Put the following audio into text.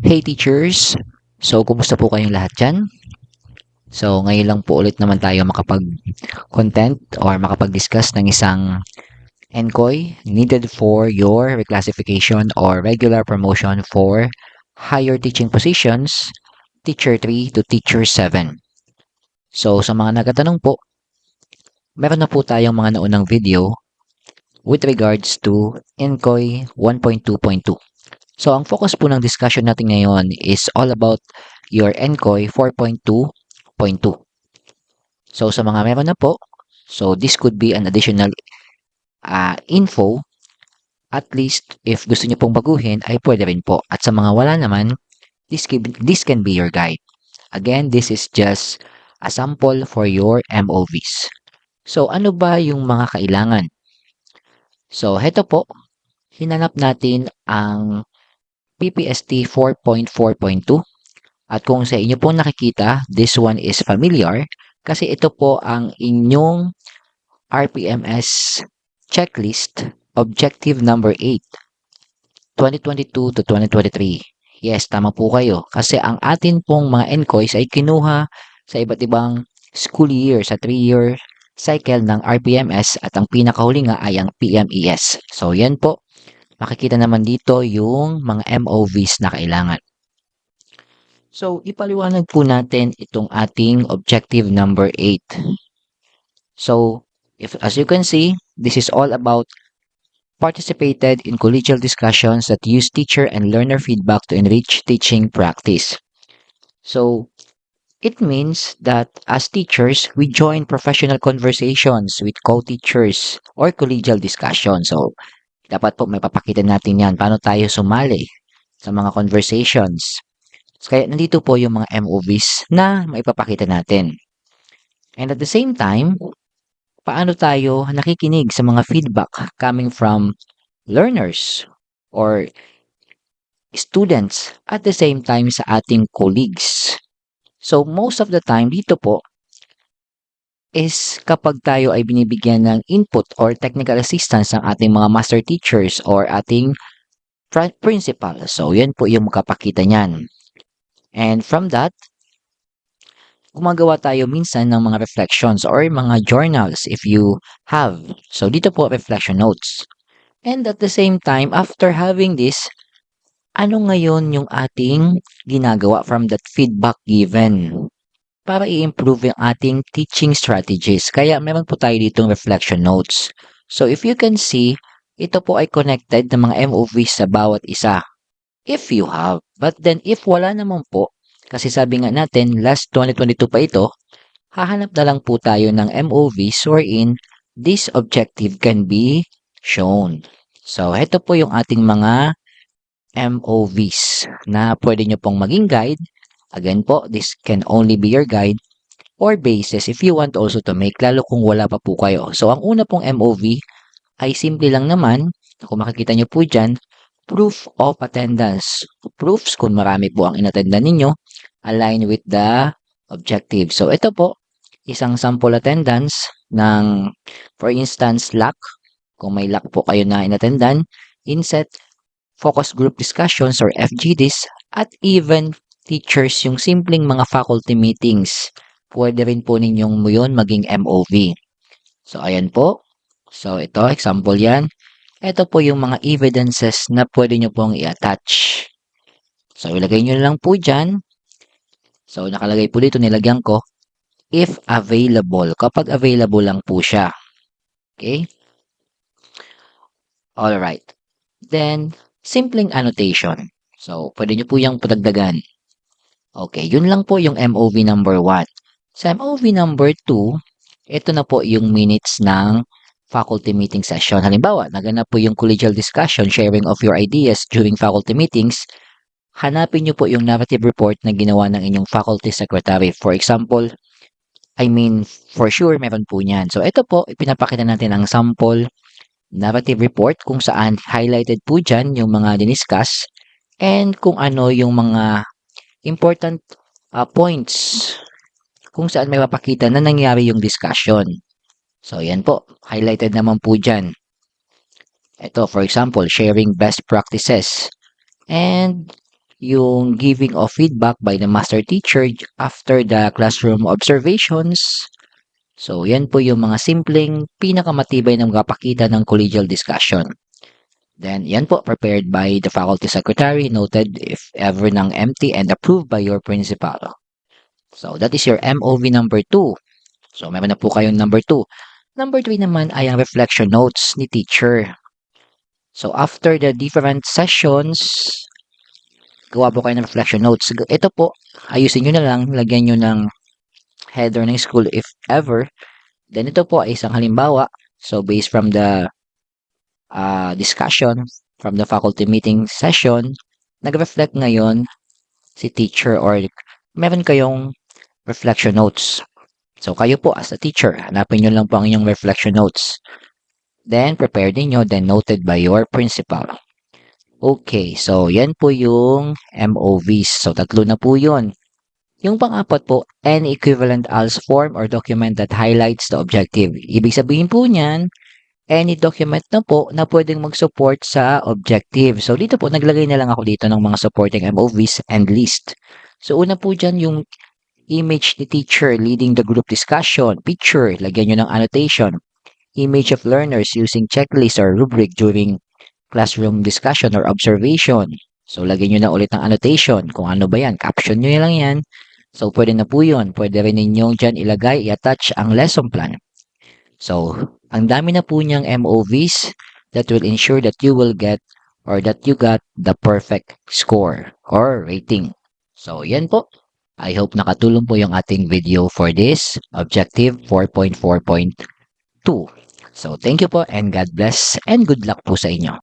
Hey teachers! So, kumusta po kayong lahat dyan? So, ngayon lang po ulit naman tayo makapag-content or makapag-discuss ng isang NCOY needed for your reclassification or regular promotion for higher teaching positions, Teacher 3 to Teacher 7. So, sa mga nagtatanong po, meron na po tayong mga naunang video with regards to NCOY 1.2.2. So, ang focus po ng discussion natin ngayon is all about your NCOY 4.2.2. So, sa mga meron na po, so this could be an additional info. At least, if gusto nyo pong baguhin, ay pwede rin po. At sa mga wala naman, this can be your guide. Again, this is just a sample for your MOVs. So, ano ba yung mga kailangan? So, heto po, hinanap natin ang PPST 4.4.2 at kung sa inyo po nakikita, this one is familiar kasi ito po ang inyong RPMS checklist objective number 8 2022 to 2023. Yes, tama po kayo kasi ang atin pong mga NCOYs ay kinuha sa iba't ibang school year sa 3-year cycle ng RPMS at ang pinakahuli nga ay ang PMES. So yan po, makikita naman dito yung mga MOVs na kailangan. So, ipaliwanag po natin itong ating objective number 8. So, as you can see, this is all about participated in collegial discussions that use teacher and learner feedback to enrich teaching practice. So, it means that as teachers, we join professional conversations with co-teachers or collegial discussions. So, dapat po may papakita natin yan. Paano tayo sumali sa mga conversations. Kaya nandito po yung mga MOVs na maipapakita natin. And at the same time, paano tayo nakikinig sa mga feedback coming from learners or students at the same time sa ating colleagues. So most of the time dito po is kapag tayo ay binibigyan ng input or technical assistance ng ating mga master teachers or ating principal. So yan po yung makapakita niyan. And from that, gumagawa tayo minsan ng mga reflections or mga journals if you have. So, dito po, reflection notes. And at the same time, after having this, ano ngayon yung ating ginagawa from that feedback given para i-improve yung ating teaching strategies. Kaya meron po tayo ditong reflection notes. So, if you can see, ito po ay connected ng mga MOVs sa bawat isa. If you have. But then, if wala naman po, kasi sabi nga natin, last 2022 pa ito, hahanap na lang po tayo ng MOVs wherein this objective can be shown. So, ito po yung ating mga MOVs na pwede nyo pong maging guide. Again po, this can only be your guide or basis if you want also to make, lalo kung wala pa po kayo. So, ang una pong MOV ay simple lang naman, kung makikita nyo po dyan, proof of attendance. Proofs kung marami po ang inattendan ninyo, align with the objective. So, ito po, isang sample attendance ng, for instance, LAC. Kung may LAC po kayo na inattendan, inset, focus group discussions or FGDs, at even teachers, yung simpleng mga faculty meetings. Pwede rin po ninyong yun maging MOV. So, ayan po. So, ito, example yan. Ito po yung mga evidences na pwede nyo pong i-attach. So, ilagay nyo lang po dyan. So, nakalagay po dito, nilagyan ko, if available. Kapag available lang po siya. Okay? Alright. Then, simpleng annotation. So, pwede nyo po yung padagdagan. Okay, yun lang po yung MOV number 1. Sa MOV number 2, ito na po yung minutes ng faculty meeting session. Halimbawa, naganap po yung collegial discussion, sharing of your ideas during faculty meetings. Hanapin nyo po yung narrative report na ginawa ng inyong faculty secretary. For example, for sure, meron po niyan. So, ito po, ipinapakita natin ang sample narrative report kung saan highlighted po dyan yung mga diniscuss and kung ano yung mga important points kung saan may mapakita na nangyari yung discussion. So, yan po. Highlighted naman po dyan. Ito, for example, sharing best practices. And yung giving of feedback by the master teacher after the classroom observations. So, yan po yung mga simpleng pinakamatibay na magpapakita ng collegial discussion. Then, yan po, prepared by the faculty secretary, noted if ever nang empty and approved by your principal. So, that is your MOV number 2. So, meron na po kayong number 2. Number 3 naman ay ang reflection notes ni teacher. So, after the different sessions, gawa po kayo ng reflection notes. Ito po, ayusin nyo na lang, lagyan nyo ng header ng school if ever. Then, ito po ay isang halimbawa. So, based from the discussion, from the faculty meeting session, nag-reflect ngayon si teacher or meron kayong reflection notes. So, kayo po as a teacher, hanapin nyo lang po ang inyong reflection notes. Then, prepare ninyo, then noted by your principal. Okay, so yan po yung MOVs. So, tatlo na po yun. Yung pang-apat po, any equivalent ALS form or document that highlights the objective. Ibig sabihin po niyan, any document na po na pwedeng mag-support sa objective. So, dito po, naglagay na lang ako dito ng mga supporting MOVs and list. So, una po dyan yung image ni teacher leading the group discussion. Picture, lagyan nyo ng annotation. Image of learners using checklist or rubric during classroom discussion or observation. So, lagyan nyo na ulit ng annotation. Kung ano ba yan, caption nyo lang yan. So, pwede na po yun. Pwede rin ninyong dyan ilagay, i-attach ang lesson plan. So, ang dami na po niyang MOVs that will ensure that you will get or that you got the perfect score or rating. So, yan po. I hope nakatulong po yung ating video for this objective 4.4.2. So, thank you po and God bless and good luck po sa inyo.